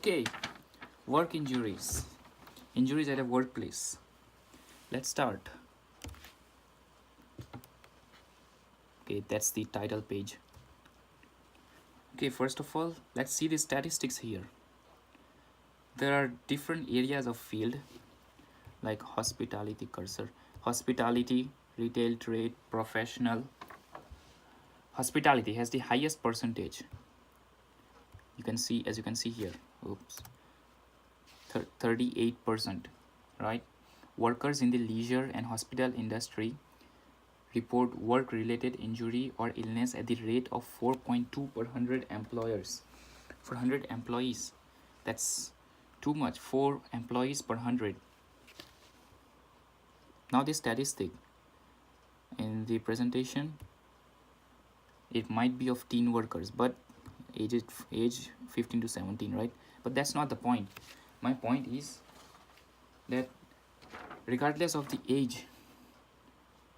Okay, work injuries. Injuries at a workplace. Let's start. Okay, that's the title page. Okay, first of all, let's see the statistics here. There are different areas of field like hospitality cursor, hospitality, retail, trade, professional. Hospitality has the highest percentage. You can see, as you can see here, oops, 38%, right? Workers in the leisure and hospital industry report work-related injury or illness at the rate of 4.2 per 100 employers. For 100 employees, that's too much. 4 employees per 100. Now the statistic in the presentation, it might be of teen workers, but age 15 to 17, right? But that's not the point. My point is that regardless of the age,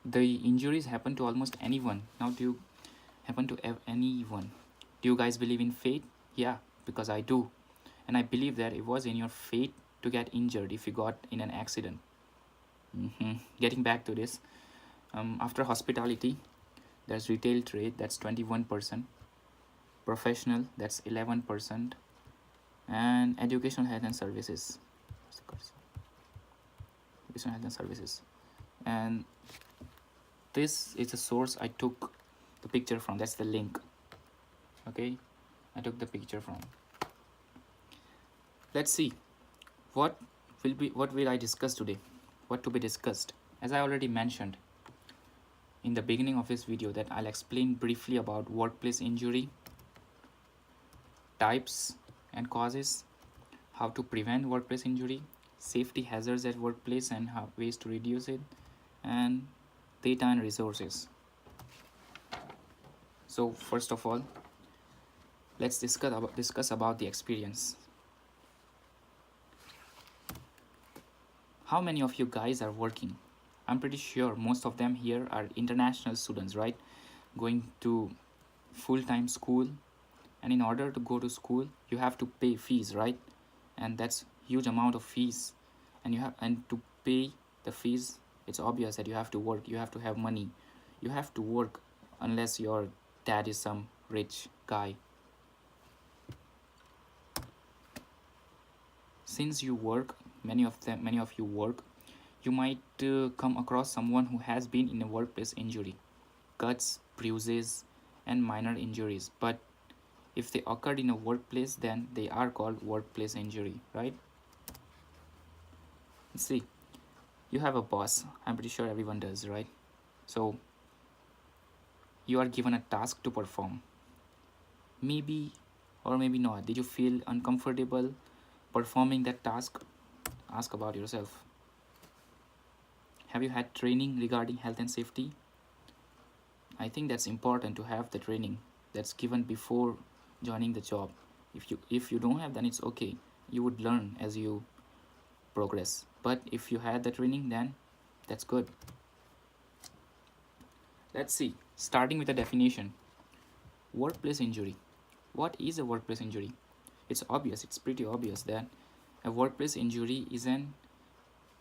the injuries happen to almost anyone. Now, do you happen to anyone? Do you guys believe in fate? Yeah, because I do. And I believe that it was in your fate to get injured if you got in an accident. Getting back to this, after hospitality, there's retail trade, that's 21%, professional, that's 11%, and education, health and services. Education, health and services. And this is the source I took the picture from. That's the link. Okay, I took the picture from. Let's see what will I discuss today. What to be discussed. As I already mentioned in the beginning of this video, that I'll explain briefly about workplace injury, types and causes, how to prevent workplace injury, safety hazards at workplace and ways to reduce it, and data and resources. So first of all, let's discuss about the experience. How many of you guys are working? I'm pretty sure most of them here are international students, right? Going to full-time school, and in order to go to school, you have to pay fees, right? And that's huge amount of fees, and to pay the fees, it's obvious that you have to work. You have to have money. You have to work, unless your dad is some rich guy. Since you work, many of you work, you might come across someone who has been in a workplace injury, cuts, bruises, and minor injuries. But if they occurred in a workplace, then they are called workplace injury, right? Let's see, you have a boss. I'm pretty sure everyone does, right? So you are given a task to perform. Maybe or maybe not. Did you feel uncomfortable performing that task? Ask about yourself. Have you had training regarding health and safety? I think that's important to have the training that's given before joining the job. If you don't have, then it's okay. You would learn as you progress. But if you had the training, then that's good. Let's see, starting with a definition. Workplace injury. What is a workplace injury? It's obvious, it's pretty obvious that a workplace injury is an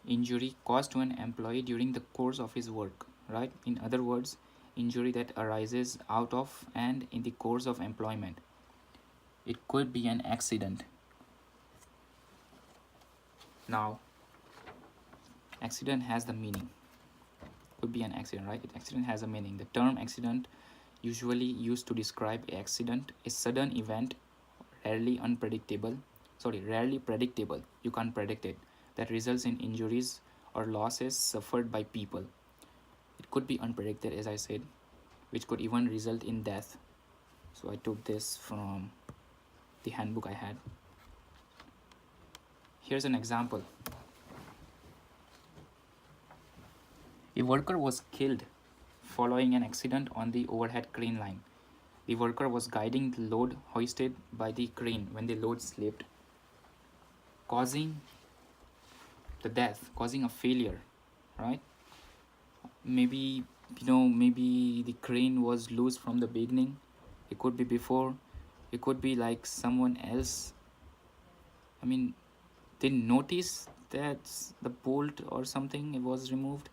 injury caused to an employee during the course of his work, right? In other words, injury that arises out of and in the course of employment. It could be an accident. Now, accident has the meaning. Could be an accident, right? Accident has a meaning. The term accident usually used to describe an accident, a sudden event, rarely predictable. You can't predict it. That results in injuries or losses suffered by people. It could be unpredicted, as I said, which could even result in death. So I took this from the handbook I had. Here's an example. A worker was killed following an accident on the overhead crane line. The worker was guiding the load hoisted by the crane when the load slipped, causing the death, causing a failure, right? Maybe the crane was loose from the beginning. It could be before. It could be like someone else I mean, they notice that the bolt or something it was removed.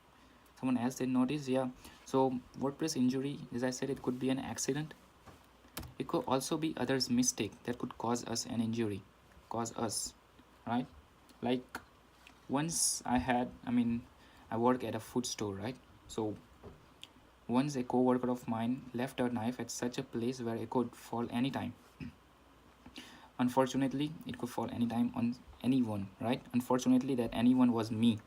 Someone else did notice, yeah. So workplace injury, as I said, it could be an accident. It could also be others' mistake that could cause us an injury, cause us, right? Like once I work at a food store, right? So once a co-worker of mine left a knife at such a place where it could fall anytime. Unfortunately, it could fall anytime on anyone, right? Unfortunately, that anyone was me.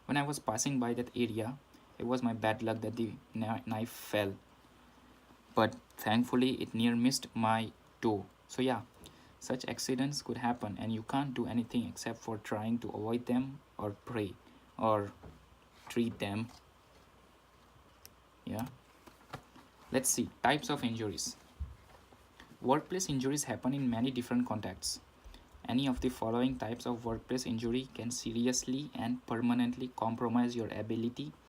When I was passing by that area, it was my bad luck that the knife fell. But thankfully, it near missed my toe. So, yeah, such accidents could happen, and you can't do anything except for trying to avoid them or pray or treat them. Yeah. Let's see types of injuries. Workplace injuries happen in many different contexts. Any of the following types of workplace injury can seriously and permanently compromise your ability